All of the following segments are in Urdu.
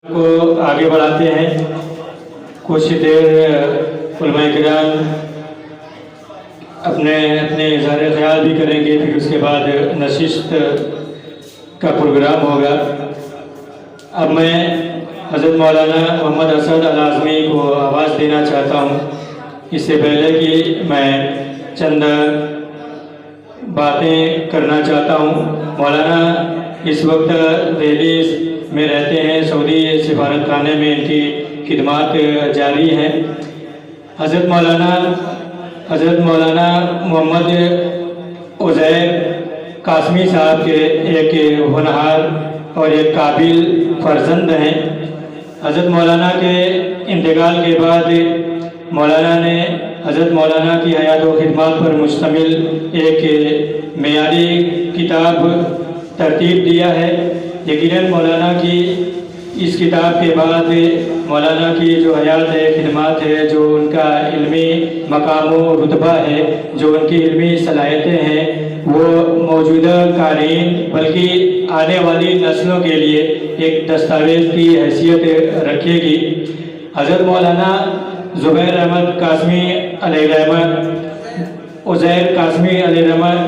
کو آگے بڑھاتے ہیں. کچھ دیر علماء کرام اپنے اظہار خیال بھی کریں گے، پھر اس کے بعد نشست کا پروگرام ہوگا. اب میں حضرت مولانا محمد اسد الاعظمی کو آواز دینا چاہتا ہوں. اس سے پہلے کہ میں چند باتیں کرنا چاہتا ہوں. مولانا اس وقت دہلی میں رہتے ہیں، سعودی سفارت خانے میں ان کی خدمات جاری ہیں. حضرت مولانا محمد عزیر قاسمی صاحب کے ایک ہونہار اور ایک قابل فرزند ہیں. حضرت مولانا کے انتقال کے بعد مولانا نے حضرت مولانا کی حیات و خدمات پر مشتمل ایک معیاری کتاب ترتیب دیا ہے. یقیناً مولانا کی اس کتاب کے بعد مولانا کی جو حیات ہے، خدمات ہے، جو ان کا علمی مقام و رتبہ ہے، جو ان کی علمی صلاحیتیں ہیں، وہ موجودہ قارئین بلکہ آنے والی نسلوں کے لیے ایک دستاویز کی حیثیت رکھے گی. حضرت مولانا زبیر احمد قاسمی علیہ رحمت، عزیر قاسمی علیہ رحمت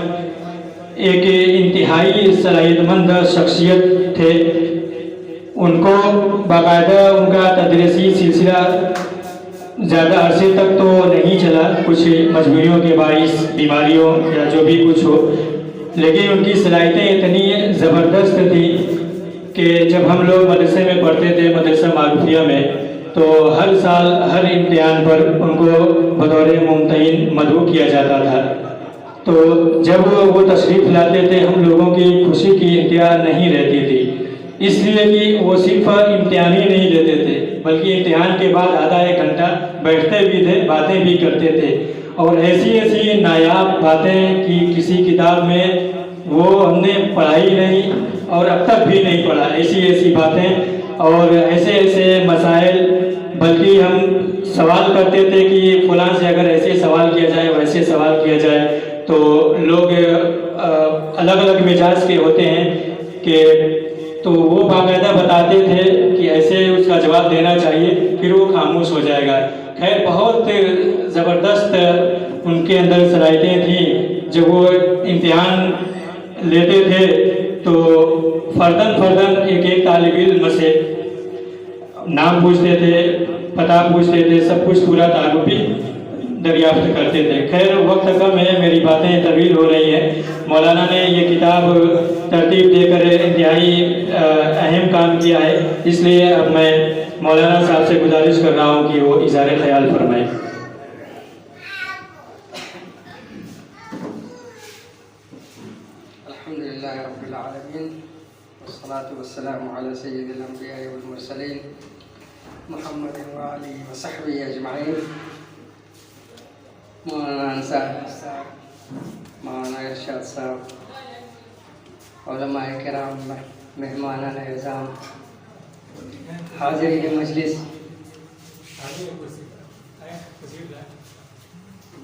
ایک انتہائی صلاحیت مند شخصیت تھے. ان کو باقاعدہ ان کا تدریسی سلسلہ زیادہ عرصے تک تو نہیں چلا، کچھ مجبوریوں کے باعث، بیماریوں یا جو بھی کچھ ہو، لیکن ان کی صلاحیتیں اتنی زبردست تھیں کہ جب ہم لوگ مدرسے میں پڑھتے تھے، مدرسہ معروفیہ میں، تو ہر سال ہر امتحان پر ان کو بطور ممتحن مدعو کیا جاتا تھا. تو جب وہ تشریف لاتے تھے، ہم لوگوں کی خوشی کی انتہا نہیں رہتی تھی، اس لیے کہ وہ صرف امتحان ہی نہیں لیتے تھے بلکہ امتحان کے بعد آدھا ایک گھنٹہ بیٹھتے بھی تھے، باتیں بھی کرتے تھے، اور ایسی نایاب باتیں کہ کسی کتاب میں وہ ہم نے پڑھائی نہیں اور اب تک بھی نہیں پڑھا. ایسی باتیں اور ایسے مسائل، بلکہ ہم سوال کرتے تھے کہ فلاں سے اگر ایسے سوال کیا جائے، ویسے سوال کیا جائے، تو لوگ الگ الگ مزاج کے ہوتے ہیں کہ تو وہ باقاعدہ بتاتے تھے کہ ایسے اس کا جواب دینا چاہیے، پھر وہ خاموش ہو جائے گا. خیر بہت زبردست ان کے اندر صلاحیتیں تھیں. جب وہ امتحان لیتے تھے تو فرداً ایک طالب علم سے نام پوچھتے تھے، پتہ پوچھتے تھے، سب کچھ پورا تعارفی دریافت کرتے تھے. خیر وقت کم ہے، میری باتیں طویل ہو رہی ہیں. مولانا نے یہ کتاب ترتیب دے کر انتہائی اہم کام کیا ہے، اس لیے اب میں مولانا صاحب سے گزارش کر رہا ہوں کہ وہ اظہار خیال فرمائیں. الحمدللہ رب العالمین والصلاة والسلام علی سید الانبیاء والمرسلین محمد وآلہ وصحبہ اجمعین. مولانا انصار صاحب، مولانا ارشاد صاحب، علماء کرام، مہمانان اعظام، حاضرین مجلس،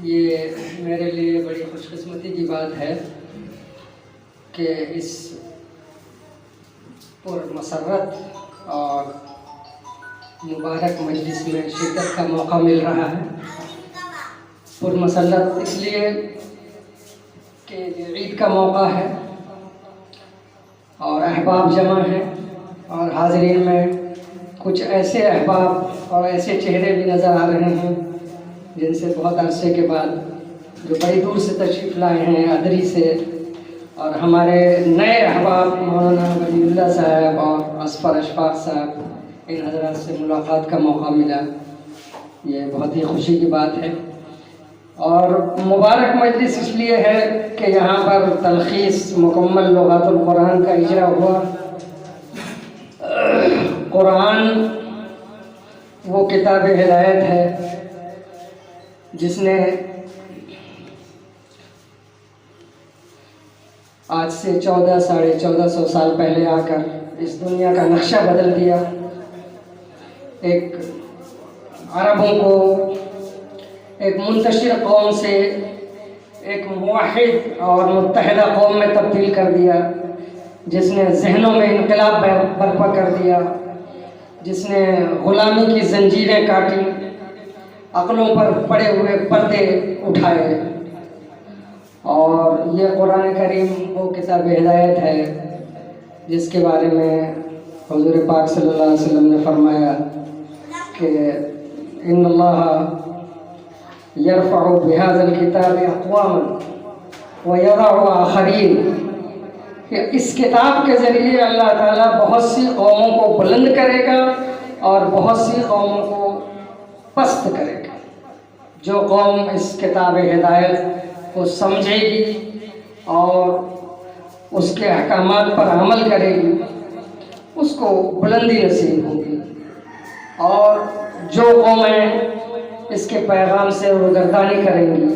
یہ میرے لیے بڑی خوش قسمتی کی بات ہے کہ اس پرمسرت اور مبارک مجلس میں شرکت کا موقع مل رہا ہے. پرمسرت اس لیے کہ عید کا موقع ہے اور احباب جمع ہیں، اور حاضرین میں کچھ ایسے احباب اور ایسے چہرے بھی نظر آ رہے ہیں جن سے بہت عرصے کے بعد، جو بڑی دور سے تشریف لائے ہیں ادری سے، اور ہمارے نئے احباب مولانا ولی اللہ صاحب اور اصفر اشفاق صاحب، ان حضرات سے ملاقات کا موقع ملا. یہ بہت ہی خوشی کی بات ہے. اور مبارک مجلس اس لیے ہے کہ یہاں پر تلخیص مکمل لغات القرآن کا اجرا ہوا. قرآن وہ کتاب ہدایت ہے جس نے آج سے 1400 سال پہلے آ کر اس دنیا کا نقشہ بدل دیا. ایک عربوں کو ایک منتشر قوم سے ایک موحد اور متحدہ قوم میں تبدیل کر دیا، جس نے ذہنوں میں انقلاب برپا کر دیا جس نے غلامی کی زنجیریں کاٹی، عقلوں پر پڑے ہوئے پردے اٹھائے، اور یہ قرآن کریم وہ کتاب ہدایت ہے جس کے بارے میں حضور پاک صلی اللہ علیہ وسلم نے فرمایا کہ ان اللہ یرفع بهذا الکتاب اقواما ویضع آخرین، کہ اس کتاب کے ذریعے اللہ تعالیٰ بہت سی قوموں کو بلند کرے گا اور بہت سی قوموں کو پست کرے گا۔ جو قوم اس کتاب ہدایت کو سمجھے گی اور اس کے احکامات پر عمل کرے گی اس کو بلندی نصیب ہوگی، اور جو قومیں اس کے پیغام سے روگردانی کریں گی،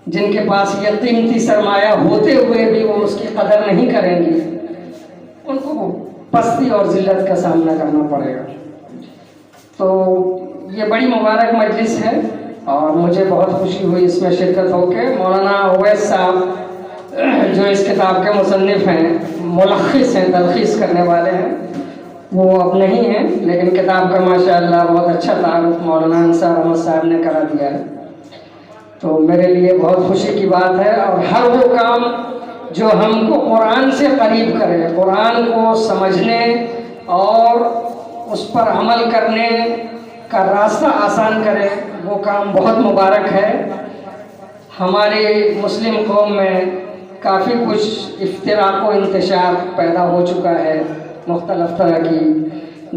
جن کے پاس یہ قیمتی سرمایہ ہوتے ہوئے بھی وہ اس کی قدر نہیں کریں گی، ان کو پستی اور ذلت کا سامنا کرنا پڑے گا۔ تو یہ بڑی مبارک مجلس ہے اور مجھے بہت خوشی ہوئی اس میں شرکت ہو کے۔ مولانا اویس صاحب جو اس کتاب کے مصنف ہیں، ملخص ہیں، تلخیص کرنے والے ہیں، وہ اب نہیں ہیں، لیکن کتاب کا ماشاءاللہ بہت اچھا تعارف مولانا انصار احمد صاحب نے کرا دیا ہے، تو میرے لیے بہت خوشی کی بات ہے۔ اور ہر وہ کام جو ہم کو قرآن سے قریب کرے، قرآن کو سمجھنے اور اس پر عمل کرنے کا راستہ آسان کرے، وہ کام بہت مبارک ہے۔ ہماری مسلم قوم میں کافی کچھ افتراق و انتشار پیدا ہو چکا ہے، مختلف طرح کی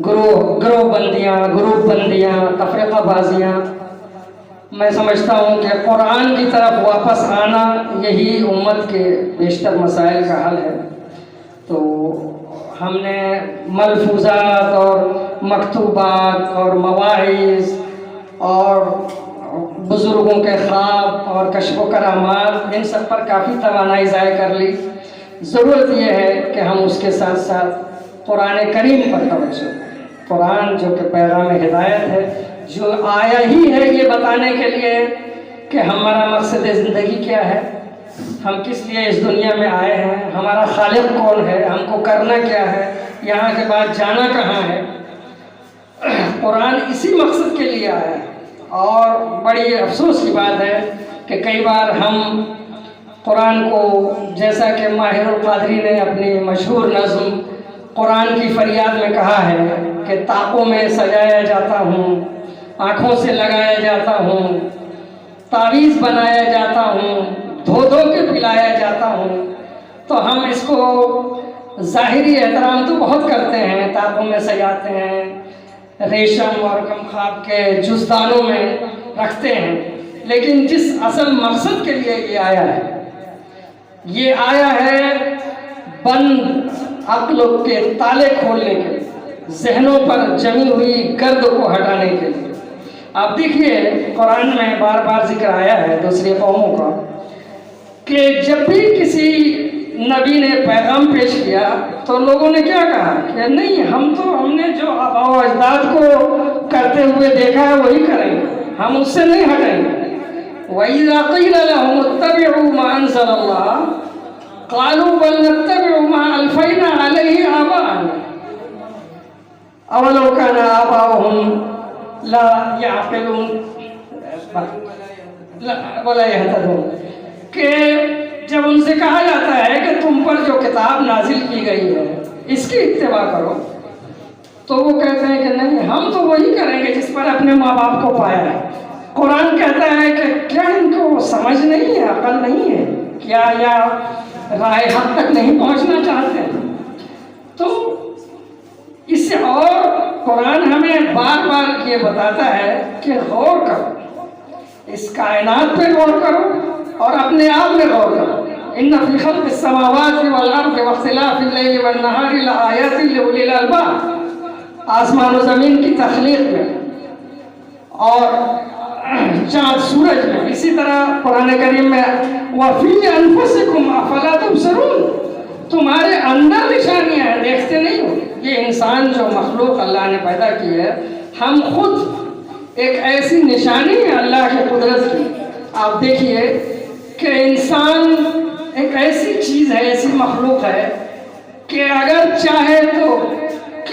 گروہ بندیاں، گروپ بندیاں، تفرقہ بازیاں۔ میں سمجھتا ہوں کہ قرآن کی طرف واپس آنا یہی امت کے بیشتر مسائل کا حل ہے۔ تو ہم نے ملفوظات اور مکتوبات اور مواعظ اور بزرگوں کے خواب اور کشف و کرامات، ان سب پر کافی توانائی ضائع کر لی۔ ضرورت یہ ہے کہ ہم اس کے ساتھ ساتھ قرآن کریم پر توجہ دیں۔ قرآن جو کہ پیغام ہدایت ہے، جو آیا ہی ہے یہ بتانے کے لیے کہ ہمارا مقصد زندگی کیا ہے، ہم کس لیے اس دنیا میں آئے ہیں، ہمارا خالق کون ہے، ہم کو کرنا کیا ہے، یہاں کے بعد جانا کہاں ہے۔ قرآن اسی مقصد کے لیے آیا ہے، اور بڑی افسوس کی بات ہے کہ کئی بار ہم قرآن کو، جیسا کہ ماہر القادری نے اپنی مشہور نظم قرآن کی فریاد میں کہا ہے کہ طاقوں میں سجایا جاتا ہوں، آنکھوں سے لگایا جاتا ہوں، تعویذ بنایا جاتا ہوں، دھو دھو کے پلایا جاتا ہوں، تو ہم اس کو ظاہری احترام تو بہت کرتے ہیں، طاقوں میں سجاتے ہیں، ریشم اور کمخاب کے جزدانوں میں رکھتے ہیں، لیکن جس اصل مقصد کے لیے یہ آیا ہے بند عقل کے تالے کھولنے کے لیے، ذہنوں پر جمی ہوئی گرد کو ہٹانے کے لیے۔ آپ دیکھیے قرآن میں بار بار ذکر آیا ہے دوسری قوموں کا کہ جب بھی کسی نبی نے پیغام پیش کیا تو لوگوں نے کیا کہا کہ نہیں، ہم نے جو آباء و اجداد کو کرتے ہوئے دیکھا ہے وہی کریں گے، ہم اس سے نہیں ہٹیں گے۔ وَإِذَا قِيلَ لَهُمُ اتَّبِعُوا مَا أَنزَلَ اللَّهُ قَالُوا بَلْ نَتَّبِعُ مَا أَلْفَيْنَا عَلَيْهِ آبَاءَنَا أَوَلَوْ كَانَ آبَاؤُهُمْ لَا يَعْقِلُونَ وَلَا يَهْتَدُونَ، کہ جب ان سے کہا جاتا ہے کہ تم پر جو کتاب نازل کی گئی ہے اس کی اتباع کرو، تو وہ کہتے ہیں کہ نہیں، ہم تو وہی کریں گے جس پر اپنے ماں باپ کو پایا ہے۔ قرآن کہتا ہے کہ کیا ان کو سمجھ نہیں ہے، عقل نہیں ہے کیا، یا راہ حق تک نہیں پہنچنا چاہتے ہیں؟ تو اس سے اور قرآن ہمیں بار بار یہ بتاتا ہے کہ غور کرو، اس کائنات پہ غور کرو اور اپنے آپ میں غور کرو۔ ان فی خلق السماوات والارض واختلاف اللیل والنہار لآیات لأولی الالباب، آسمان و زمین کی تخلیق میں اور چاند سورج میں، اسی طرح قرآن کریم میں وَفِي أَنفُسِكُمْ أَفَلَا تُبْصِرُونَ، تمہارے اندر نشانیاں ہیں، دیکھتے نہیں ہو۔ یہ انسان جو مخلوق اللہ نے پیدا کی ہے، ہم خود ایک ایسی نشانی ہے اللہ کی قدرت کی۔ آپ دیکھیے کہ انسان ایک ایسی چیز ہے، ایسی مخلوق ہے کہ اگر چاہے تو